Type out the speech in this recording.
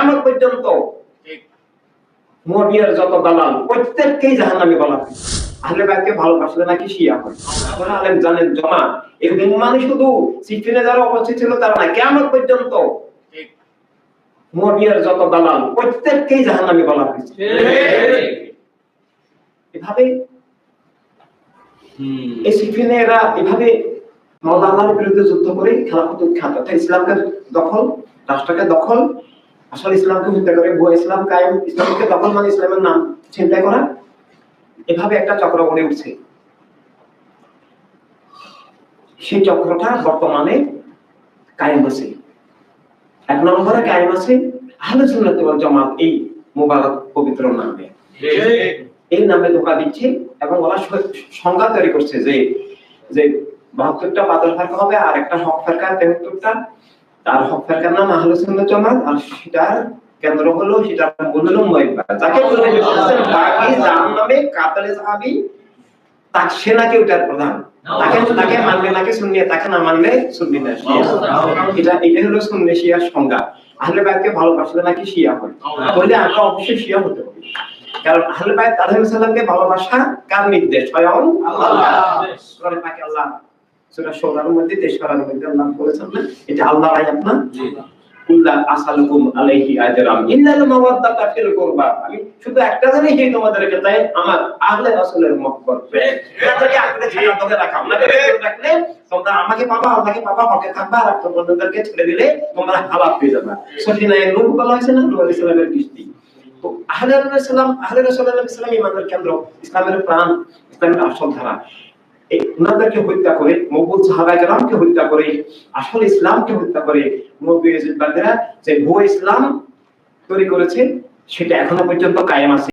কিয়ামত পর্যন্ত মুয়াবিয়ার যত দালাল প্রত্যেককেই জাহান্নামী বলা হয়। আহলে বাইতকে ভালোবাসলে নাকি শিয়া হয়। আপনারা আলেম জানেন জমা এই মানে শুধু সিফিনে যারা উপস্থিত ছিল তারা না, কিয়ামত পর্যন্ত মুয়াবিয়ার যত দালাল প্রত্যেককেই জাহান্নামী বলা হয়েছে। এভাবে এই সিফিনে এরা এভাবে মাওলানার বিরুদ্ধে যুদ্ধ করে খেলাফত উৎখাত অর্থাৎ ইসলামকে দখল, রাষ্ট্রকে দখল, আসলে ইসলামকে হত্যা করে ভুয়া ইসলাম কায়েম, ইসলামকে দখল মানে ইসলামের নাম ছিনতাই করা, এভাবে একটা চক্র গড়ে উঠছে। সেই চক্রটা বর্তমানে কায়েম আছে। এক নম্বরে কায়েম আছে আহলে সুন্নাত ওয়াল জামাত, এই মুবারক পবিত্র নামে এই নামে ধোঁকা দিচ্ছে এবং ওরা সংজ্ঞা তৈরি করছে যে যে 72টা বাতিল ফেরকা হবে আর একটা হক ফেরকা 73টা। তার হক ফেরকার নাম আহলে সুন্নাত জামাত, আর সেটার কেন্দ্র হলো, সেটা মূল হলো মুয়াইবা, যাকে বলে বলছেন বাকি জাহান্নামে কাতালে সাহাবী, তার সে নাকি ওটার প্রধান, তাকে মানলে নাকি সুন্নি, তাকে না মানলে সুন্নি না শিয়া। এটা হলো সুন্নি শিয়ার সংজ্ঞা। আহলে বাইতকে ভালোবাসলে নাকি শিয়া হয়, বলে আমরা অবশ্যই শিয়া হতে হবে। কারণ আহলে বাইত আলাইহিস সালামকে ভালোবাসা কার নির্দেশ? স্বয়ং আল্লাহ। সূরা পাকে আল্লাহ সূরা শুরার মধ্যে 23 মধ্যে আল্লাহ বলেছেন না, এটা আল্লাহর আয়াত না? কুল্লা আসালুকুম আলাইহি আজরাম ইল্লাল মাওয়াদ্দাতা ফিল কুরবা। আমি শুধু একটা জিনিস এই তোমাদেরকে চাই, আমার আহলে রাসূলের মহব্বত। এটাকে আঁকড়ে ধরে রাখা, আমাকে রাখলে তোমরা আমাকে পাবা, আল্লাহকে পাবা, হকে থাকবা, আর তোমাদেরকে ছেড়ে দিলে তোমরা হালাক হয়ে যাবে। সফিনায়ে নূহ বলা হয়েছে না, নূহ আলাইহিস সালামের কিস্তি। তো আহলে রাসূলুল্লাহ ইসলাম ইমানের কেন্দ্র, ইসলামের প্রাণ, ইসলামের আসল ধারা। এই উনাদেরকে হত্যা করে, মকবুল সাহাবায়ে কেরামকে হত্যা করে, আসল ইসলামকে হত্যা করে মুয়াবিয়া যে ভুয়া ইসলাম তৈরি করেছে, সেটা এখনো পর্যন্ত কায়েম আছে।